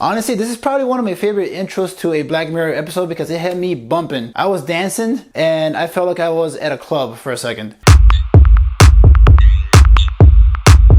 Honestly, this is probably one of my favorite intros to a Black Mirror episode because it had me bumping. I was dancing and I felt like I was at a club for a second.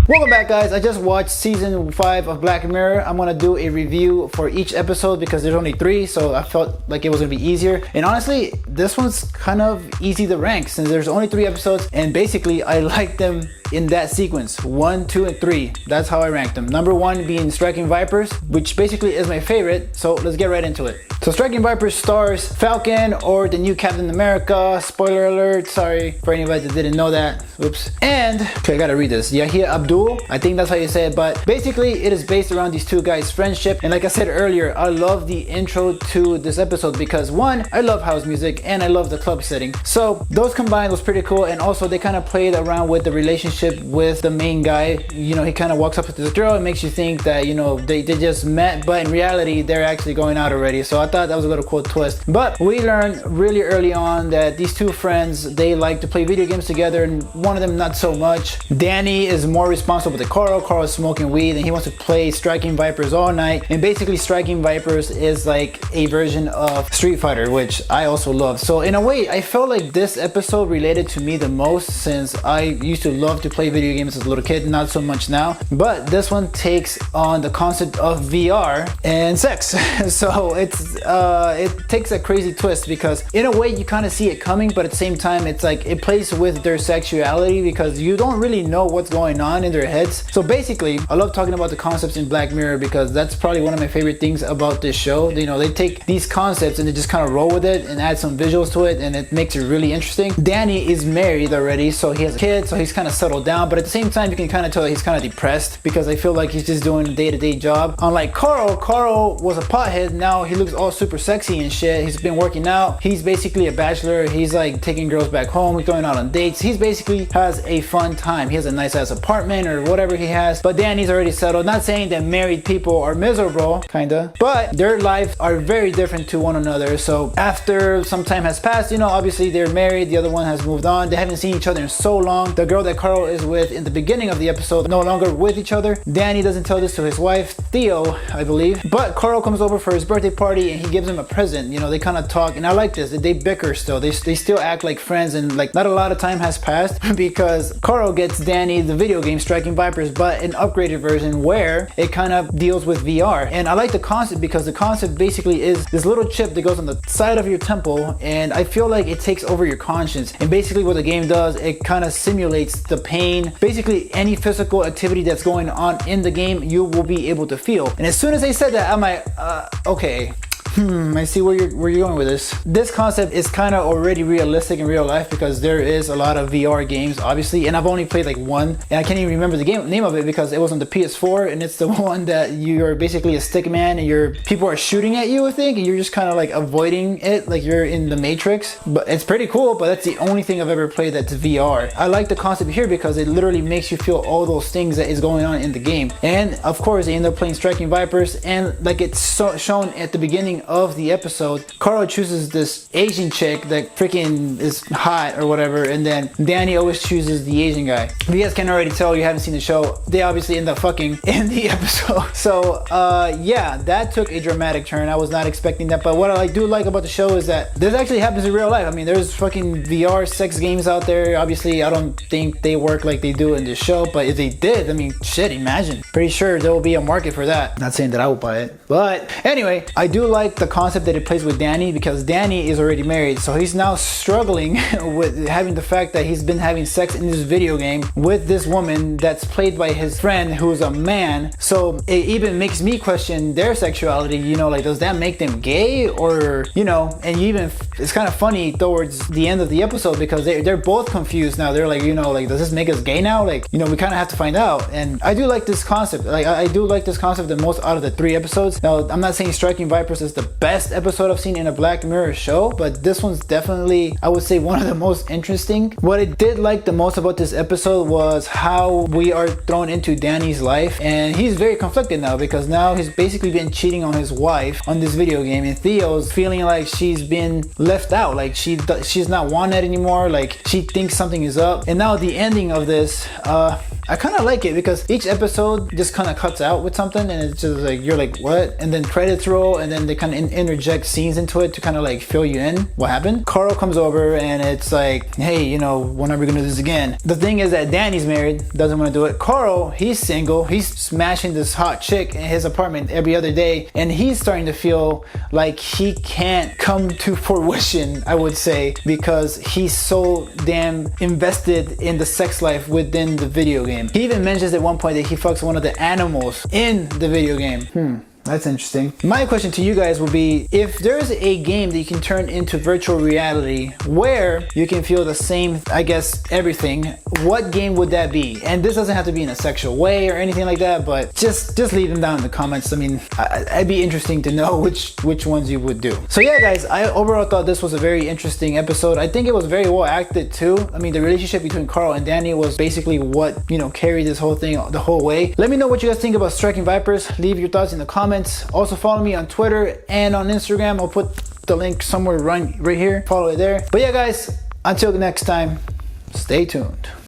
Welcome back, guys. I just watched season 5 of Black Mirror. I'm gonna do a review for each episode because there's only 3, so I felt like it was gonna be easier. And honestly, this one's kind of easy to rank since there's only 3 episodes, and basically I like them in that sequence, 1, 2, and 3. That's how I ranked them. Number 1 being Striking Vipers, which basically is my favorite, so let's get right into it. So Striking Vipers stars Falcon, or the new Captain America. Spoiler alert, sorry for anybody that didn't know that. Oops. And, okay, I gotta read this. Yahya Abdul, I think that's how you say it, but basically it is based around these two guys' friendship. And like I said earlier, I love the intro to this episode because 1, I love house music and I love the club setting. So those combined was pretty cool, and also they kind of played around with the relationship with the main guy. You know, he kind of walks up to this girl and makes you think that, you know, they just met, but in reality they're actually going out already. So I thought that was a little cool twist. But we learned really early on that these two friends, they like to play video games together, and one of them not so much. Danny is more responsible than Carl. Carl is smoking weed and he wants to play Striking Vipers all night. And basically Striking Vipers is like a version of Street Fighter, which I also love. So in a way, I felt like this episode related to me the most since I used to love to play video games as a little kid, not so much now. But this one takes on the concept of VR and sex. So it takes a crazy twist because in a way you kind of see it coming, but at the same time it's like it plays with their sexuality because you don't really know what's going on in their heads. So basically, I love talking about the concepts in Black Mirror because that's probably one of my favorite things about this show. You know, they take these concepts and they just kind of roll with it and add some visuals to it, and it makes it really interesting. Danny is married already, so he has a kid, so he's kind of settled down, but at the same time you can kind of tell that he's kind of depressed because I feel like he's just doing a day-to-day job. Unlike Carl was a pothead, now he looks all super sexy and shit. He's been working out. He's basically a bachelor. He's like taking girls back home, he's going out on dates. He's basically has a fun time. He has a nice ass apartment or whatever he has. But Danny's already settled. Not saying that married people are miserable, kinda, but their lives are very different to one another. So after some time has passed, you know, obviously they're married, the other one has moved on. They haven't seen each other in so long. The girl that Carl is with in the beginning of the episode no longer with each other. Danny doesn't tell this to his wife, Theo, I believe. But Carl comes over for his birthday party and he gives him a present. You know, they kind of talk, and I like this. They bicker still. They still act like friends, and like not a lot of time has passed because Carl gets Danny the video game Striking Vipers, but an upgraded version where it kind of deals with VR. And I like the concept because the concept basically is this little chip that goes on the side of your temple, and I feel like it takes over your conscience. And basically what the game does, it kind of simulates the pain. Basically any physical activity that's going on in the game, you will be able to feel. And as soon as they said that, I'm like, okay. I see where you're going with this. This concept is kind of already realistic in real life because there is a lot of VR games, obviously, and I've only played like one, and I can't even remember the name of it because it was on the PS4, and it's the one that you're basically a stick man and people are shooting at you, I think, and you're just kind of like avoiding it, like you're in the Matrix. But it's pretty cool, but that's the only thing I've ever played that's VR. I like the concept here because it literally makes you feel all those things that is going on in the game. And of course, they end up playing Striking Vipers, and like it's shown at the beginning of the episode, Carl chooses this Asian chick that freaking is hot or whatever, and then Danny always chooses the Asian guy. If you guys can already tell, you haven't seen the show, they obviously end up fucking in the episode. So yeah, that took a dramatic turn. I was not expecting that, but what I do like about the show is that this actually happens in real life. I mean, there's fucking VR sex games out there. Obviously, I don't think they work like they do in this show, but if they did, I mean, shit, imagine. Pretty sure there will be a market for that. Not saying that I will buy it, but anyway, I do like the concept that it plays with Danny because Danny is already married, so he's now struggling with having the fact that he's been having sex in this video game with this woman that's played by his friend who's a man. So it even makes me question their sexuality, you know, like does that make them gay, or you know? And even it's kind of funny towards the end of the episode because they're both confused now. They're like, you know, like does this make us gay now? Like, you know, we kind of have to find out. And I do like this concept. Like I do like this concept the most out of the 3 episodes. Now I'm not saying Striking Vipers is the best episode I've seen in a Black Mirror show, but this one's definitely, I would say, one of the most interesting. What I did like the most about this episode was how we are thrown into Danny's life, and he's very conflicted now because now he's basically been cheating on his wife on this video game, and Theo's feeling like she's been left out, like she's not wanted anymore, like she thinks something is up. And now the ending of this, I kind of like it because each episode just kind of cuts out with something and it's just like, you're like, what? And then credits roll and then they kind of interject scenes into it to kind of like fill you in what happened. Carl comes over and it's like, hey, you know, when are we gonna do this again? The thing is that Danny's married, doesn't want to do it. Carl, he's single, he's smashing this hot chick in his apartment every other day, and he's starting to feel like he can't come to fruition, I would say, because he's so damn invested in the sex life within the video game. He even mentions at one point that he fucks one of the animals in the video game. That's interesting. My question to you guys would be, if there's a game that you can turn into virtual reality where you can feel the same, I guess, everything, what game would that be? And this doesn't have to be in a sexual way or anything like that, but just leave them down in the comments. I mean, I'd be interesting to know which ones you would do. So yeah, guys, I overall thought this was a very interesting episode. I think it was very well acted too. I mean, the relationship between Carl and Danny was basically what, you know, carried this whole thing the whole way. Let me know what you guys think about Striking Vipers. Leave your thoughts in the comments. Also follow me on Twitter and on Instagram. I'll put the link somewhere right here. Follow it there. But yeah, guys, until next time, stay tuned.